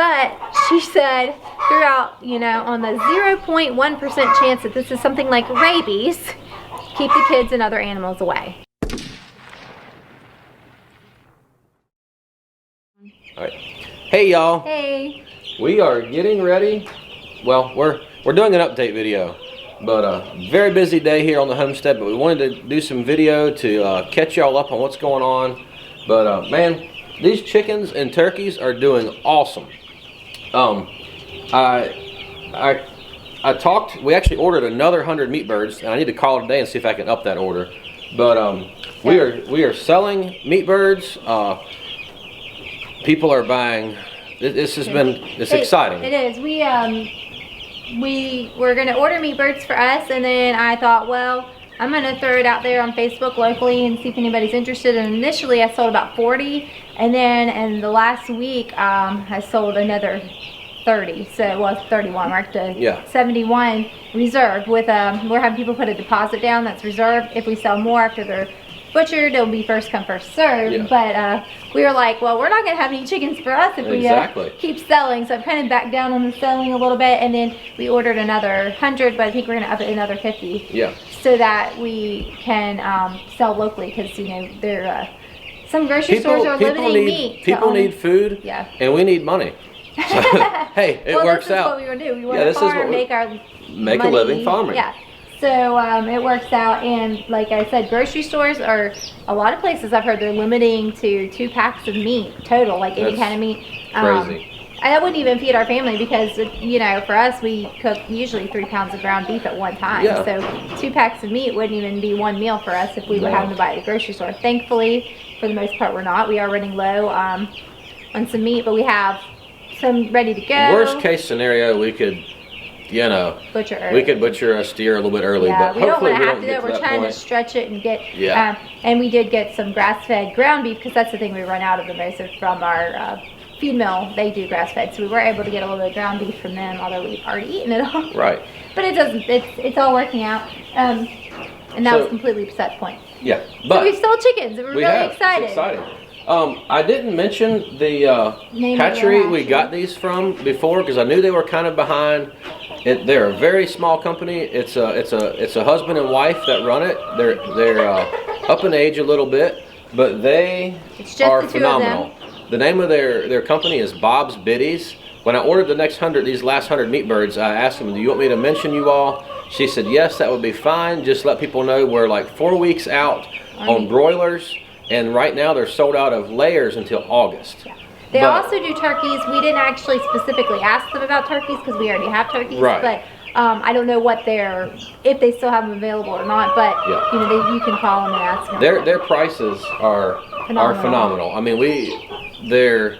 But she said, threw out, you know, on the 0.1% chance that this is something like rabies, keep the kids and other animals away. All right. Hey y'all. Hey. We are getting ready. Well, we're doing an update video, but very busy day here on the homestead. But we wanted to do some video to catch y'all up on what's going on. But man, these chickens and turkeys are doing awesome. I talked. We actually ordered another 100 meat birds, and I need to call today and see if I can up that order. But we are selling meat birds. People are buying. It's exciting. It is. We were gonna order meat birds for us, and then I thought, well, I'm gonna throw it out there on Facebook locally and see if anybody's interested. And initially, I sold about 40, and then in the last week, I sold another 30. So it was 31. We're up to 71 reserved. With we're having people put a deposit down that's reserved. If we sell more after they're butchered, it'll be first come first served. Yeah. But we were like, well, we're not gonna have any chickens for us if we keep selling. So I'm kind of back down on the selling a little bit, and then we ordered another 100, but I think we're gonna up it another 50. Yeah. So that we can sell locally, because you know there some grocery stores are limiting meat. People need food. Yeah. And we need money. So, hey, it works out. This is what we want to do. We want to farm, make a living farming. Yeah. So it works out, and like I said, grocery stores are, a lot of places I've heard they're limiting to 2 packs of meat total, like any kind of meat. Crazy. And that wouldn't even feed our family, because, you know, for us, we cook usually 3 pounds of ground beef at one time. Yeah. So 2 packs of meat wouldn't even be one meal for us if we were having to buy at the grocery store. Thankfully, for the most part, we're not. We are running low on some meat, but we have some ready to go. Worst case scenario, we could, you know, butcher a steer a little bit early. Yeah, but we don't want to have to do it. We're trying to stretch it and get, and we did get some grass-fed ground beef, because that's the thing we run out of the most from our feed mill. They do grass-fed, so we were able to get a little bit of ground beef from them, although we've already eaten it all. Right. But it doesn't, it's all working out. And that was completely beside the point. Yeah. But so we've sold chickens, and we're really excited. It's exciting. I didn't mention the hatchery we got these from before, because I knew they were kind of behind. They're a very small company. It's a husband and wife that run it. They're up in age a little bit, but they are phenomenal. The name of their company is Bob's Biddies. When I ordered these last 100 meat birds, I asked them, do you want me to mention you all? She said, yes, that would be fine. Just let people know we're like 4 weeks out on broilers. And right now they're sold out of layers until August. Yeah. They also do turkeys. We didn't actually specifically ask them about turkeys, because we already have turkeys. Right. But I don't know what if they still have them available or not. But you know, you can call them and ask them. Their prices are phenomenal. I mean, they're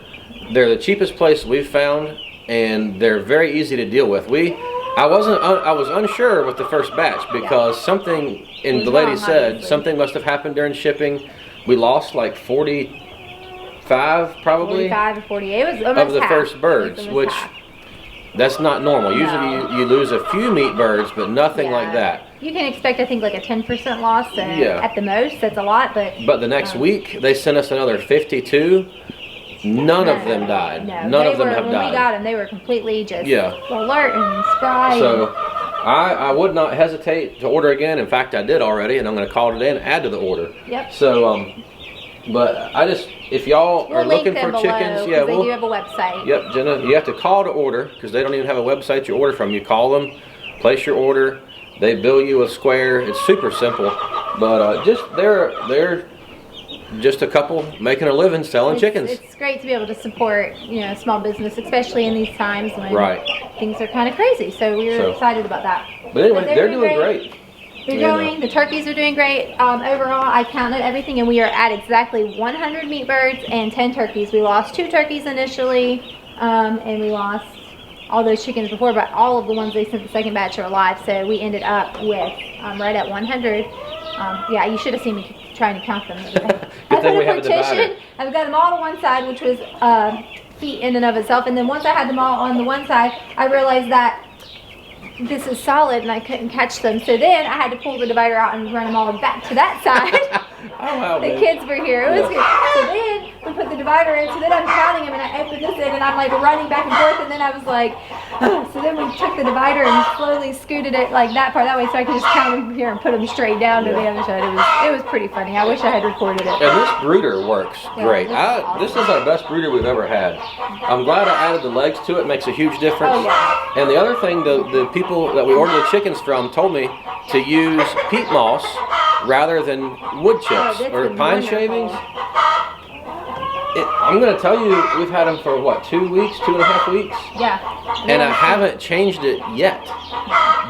the cheapest place we've found, and they're very easy to deal with. I was unsure with the first batch, because something, and the lady said something must have happened during shipping. We lost like 45 probably. 45 or 48. It was almost of the half. First birds, which that's not normal. Usually you lose a few meat birds, but nothing like that. You can expect, I think, like a 10% loss at the most. That's a lot, but the next week they sent us another 52. None of them died. No, None of them have when died. We got them, they were completely just alert and spry. So I would not hesitate to order again. In fact, I did already, and I'm going to call today and add to the order. Yep. So, but if y'all are looking for chickens, they do have a website. Yep, Jenna, you have to call to order, because they don't even have a website you order from. You call them, place your order, they bill you a square. It's super simple, but they're just a couple making a living selling chickens. It's great to be able to support, you know, small business, especially in these times when things are kind of crazy. So we're excited about that. But anyway, they're doing great. The turkeys are doing great. Overall, I counted everything, and we are at exactly 100 meat birds and 10 turkeys. We lost 2 turkeys initially, and we lost all those chickens before, but all of the ones they sent the second batch are alive. So we ended up with right at 100. Yeah, you should have seen me trying to count them. I put a partition. I've got them all to one side, which was feet in and of itself. And then once I had them all on the one side, I realized that this is solid and I couldn't catch them. So then I had to pull the divider out and run them all back to that side. wow, the kids were here. It was good. So then we put the divider in. So then I'm counting them, and I opened this in, and I'm like running back and forth. And then I was like, so then we took the divider and slowly scooted it like that part that way, so I could just count them from here and put them straight down to the other side. It was pretty funny. I wish I had recorded it. And this brooder works great. This is our best brooder we've ever had. I'm glad I added the legs to it. It makes a huge difference. Oh, yeah. And the other thing, the people that we ordered the chickens from told me to use peat moss rather than wood chips or pine shavings. I'm going to tell you, we've had them for what, 2 weeks, 2.5 weeks? Yeah. And I haven't changed it yet.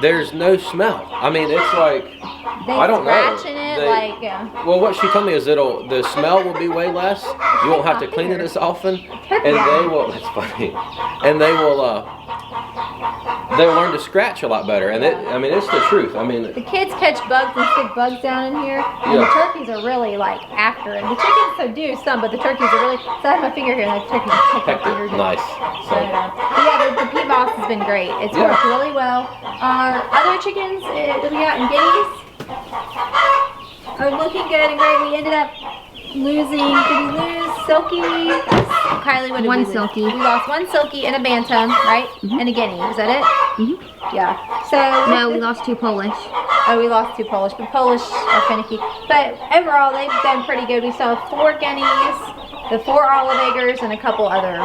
There's no smell. I mean, it's like, I don't know. Scratching it, yeah. Well, what she told me is the smell will be way less. You won't have to clean it as often. And they will, that's funny. And they will learn to scratch a lot better. And I mean, it's the truth. I mean, the kids catch bugs and stick bugs down in here. And the turkeys are really like after it. The chickens do some, but the turkeys are really, so I have my finger here and the turkeys pick my finger. Nice. But yeah, the peat moss has been great. It's worked really well. Our other chickens that we got in guineas are looking good and great. We ended up losing, did we lose Silky? Kylie, what did we lose? Silky. We lost one Silky and a Bantam, right? And a Guinea. Was that it? Yeah. So no, we lost 2 Polish. Oh, we lost 2 Polish, but Polish are finicky. But overall, they've done pretty good. We saw 4 Guineas, the 4 olive eggers, and a couple other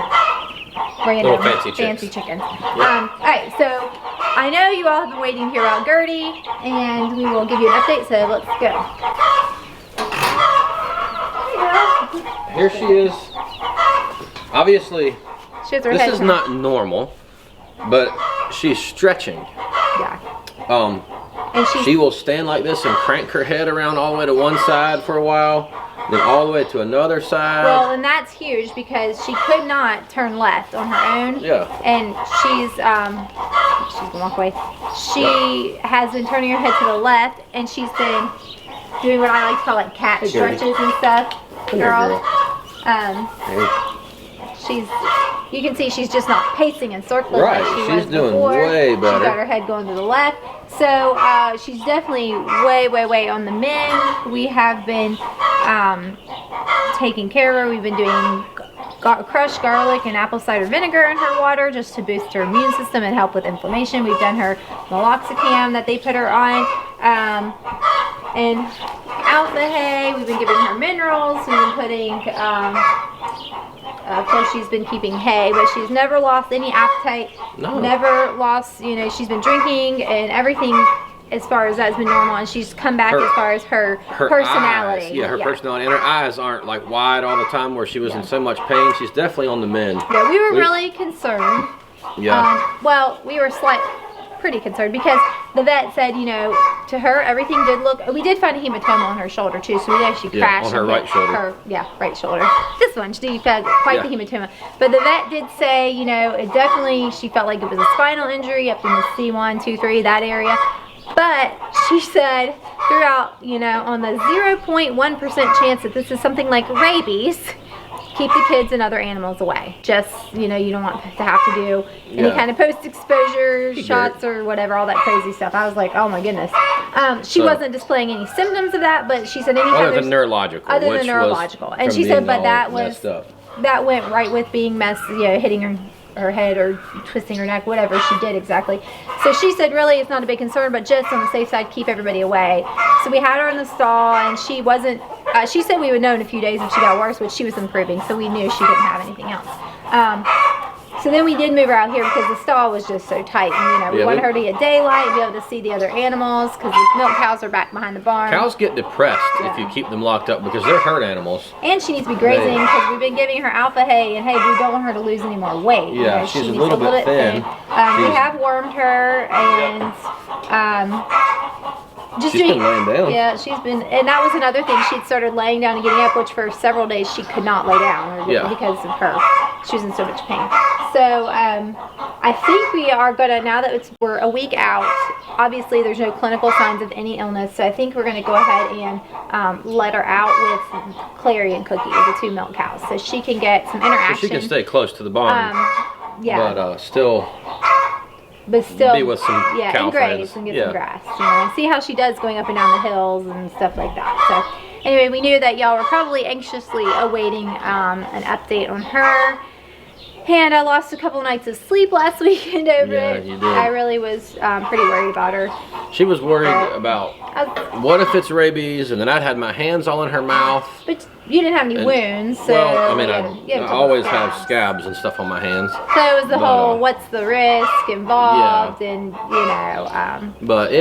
random fancy chickens. All right, so I know you all have been waiting to hear about Gertie, and we will give you an update. So let's go. Here she is. Obviously, this is not normal, but she's stretching. Yeah. And she will stand like this and crank her head around all the way to one side for a while, then all the way to another side. Well, and that's huge because she could not turn left on her own. Yeah. And she's gonna walk away. She has been turning her head to the left, and she's been doing what I like to call like cat stretches and stuff. Girl. You can see she's just not pacing and circling like she was doing before. Way better. She got her head going to the left. So she's definitely way on the mend. We have been taking care of her. We've been doing crushed garlic and apple cider vinegar in her water just to boost her immune system and help with inflammation. We've done her meloxicam that they put her on. And alpha hay, we've been giving her minerals. We've been putting, of course she's been keeping hay, but she's never lost any appetite. No. Never lost, she's been drinking and everything as far as that's been normal, and she's come back as far as her personality. Eyes, her personality, and her eyes aren't like wide all the time where she was in so much pain. She's definitely on the mend. Yeah, we were really concerned. Yeah. Well, we were pretty concerned because the vet said, to her everything did look. We did find a hematoma on her shoulder too, so we know she crashed. On her right shoulder. Right shoulder. This one, she found quite the hematoma. But the vet did say, it definitely, she felt like it was a spinal injury up in the C1, 2, 3, that area. But she said throughout, on the 0.1% chance that this is something like rabies, keep the kids and other animals away. Just, you don't want to have to do any kind of post-exposure shots or whatever, all that crazy stuff. I was like, oh my goodness. She wasn't displaying any symptoms of that, but she said anytime other than neurological. And she said, but that went right with being hitting her head or twisting her neck, whatever she did exactly. So she said really it's not a big concern, but just on the safe side, keep everybody away. So we had her in the stall, and she wasn't, she said we would know in a few days if she got worse, which she was improving, so we knew she didn't have anything else. So then we did move her out here because the stall was just so tight, and we wanted her to get daylight, be able to see the other animals, because the milk cows are back behind the barn. Cows get depressed if you keep them locked up because they're herd animals. And she needs to be grazing because we've been giving her alpha hay, and hey, we don't want her to lose any more weight. Yeah, she's a little bit thin. We have wormed her, and she's been laying down. Yeah, she's been, and that was another thing. She'd started laying down and getting up, which for several days she could not lay down because of her. She was in so much pain. So I think we are gonna, now that we're a week out, obviously there's no clinical signs of any illness, so I think we're gonna go ahead and let her out with Clary and Cookie, the 2 milk cows, so she can get some interaction. So she can stay close to the barn, but still be with some cow and graze and get some grass, and see how she does going up and down the hills and stuff like that. So anyway, we knew that y'all were probably anxiously awaiting an update on her. And I lost a couple nights of sleep last weekend over it. You did. I really was pretty worried about her. She was worried about what if it's rabies, and then I'd had my hands all in her mouth. But you didn't have any wounds, so... Well, I mean, I always have scabs and stuff on my hands. So it was the whole, what's the risk involved, and, you know... but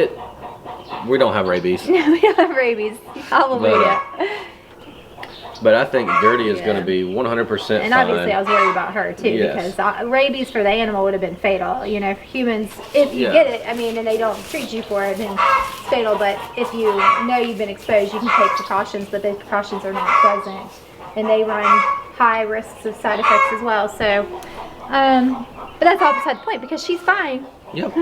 we don't have rabies. No, we don't have rabies. Hallelujah. But I think Gertie is going to be 100% fine. And obviously I was worried about her too, because rabies for the animal would have been fatal. You know, for humans, if you get it, I mean, and they don't treat you for it, then it's fatal. But if you know you've been exposed, you can take precautions, but those precautions are not pleasant. And they run high risks of side effects as well. So, but that's all beside the point, because she's fine. Yep.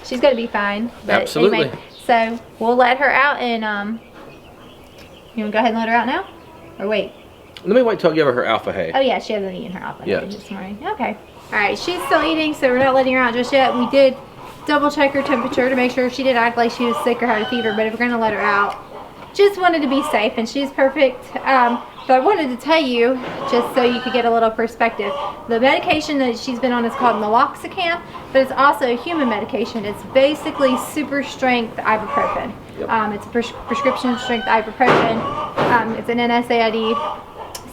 She's going to be fine. But absolutely. Anyway, so we'll let her out, and you want to go ahead and let her out now? Or wait. Let me wait till I give her alpha hay. Oh yeah, she hasn't eaten her alpha hay this morning. Okay. Alright, she's still eating, so we're not letting her out just yet. We did double check her temperature to make sure she didn't act like she was sick or had a fever, but if we're going to let her out, just wanted to be safe, and she's perfect. But I wanted to tell you, just so you could get a little perspective, the medication that she's been on is called naloxone, but it's also a human medication. It's basically super strength ibuprofen. Yep. It's a prescription strength ibuprofen. It's an NSAID.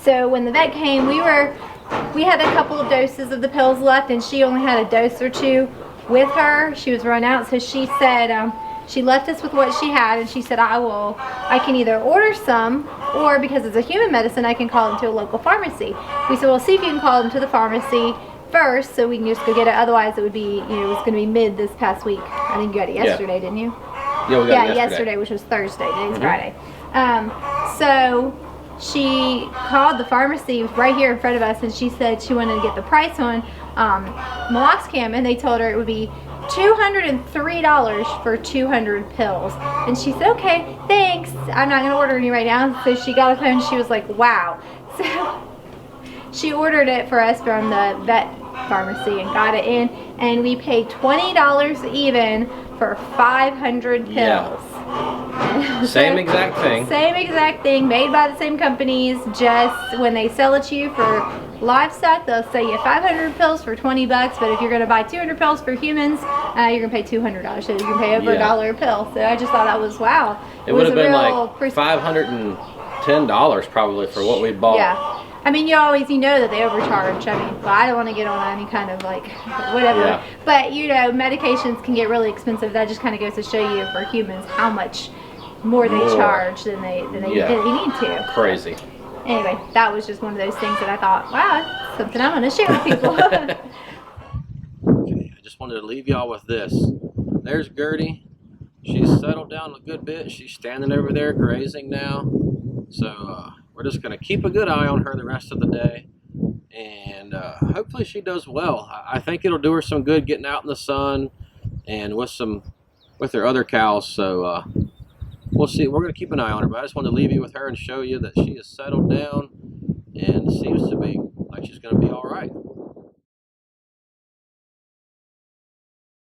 So when the vet came, we had a couple of doses of the pills left, and she only had a dose or two with her. She was run out, so she said she left us with what she had, and she said, I can either order some, or because it's a human medicine, I can call into a local pharmacy. We said, well, see if you can call into the pharmacy first, so we can just go get it. Otherwise, it would be, you know, it was going to be mid this past week. I think you got it yesterday, didn't you? Yeah, we got it yesterday, which was Thursday. Today's Friday. So she called the pharmacy right here in front of us, and she said she wanted to get the price on naloxone, and they told her it would be $203 for 200 pills. And she said, okay, thanks, I'm not gonna order any right now. So she got a phone, she was like, wow. So she ordered it for us from the vet pharmacy and got it in, and we paid $20 even for 500 pills. Yeah. Same exact thing. Same exact thing, made by the same companies. Just when they sell it to you for livestock, they'll sell you 500 pills for 20 bucks, but if you're going to buy 200 pills for humans, you're going to pay $200. So you can pay over $1 a pill. So I just thought that was wow. It would have been like $510 probably for what we bought. Yeah. I mean, you know that they overcharge. I mean, well, I don't want to get on any kind of like whatever. Yeah. But you know, medications can get really expensive. That just kind of goes to show you for humans how much more they charge than they need to. Crazy. Anyway, that was just one of those things that I thought, wow, that's something I'm going to share with people. Okay, I just wanted to leave y'all with this. There's Gertie. She's settled down a good bit. She's standing over there grazing now. So we're just going to keep a good eye on her the rest of the day. And hopefully she does well. I think it'll do her some good getting out in the sun and with her other cows. So we'll see. We're going to keep an eye on her, but I just wanted to leave you with her and show you that she is settled down and seems to be like she's going to be all right.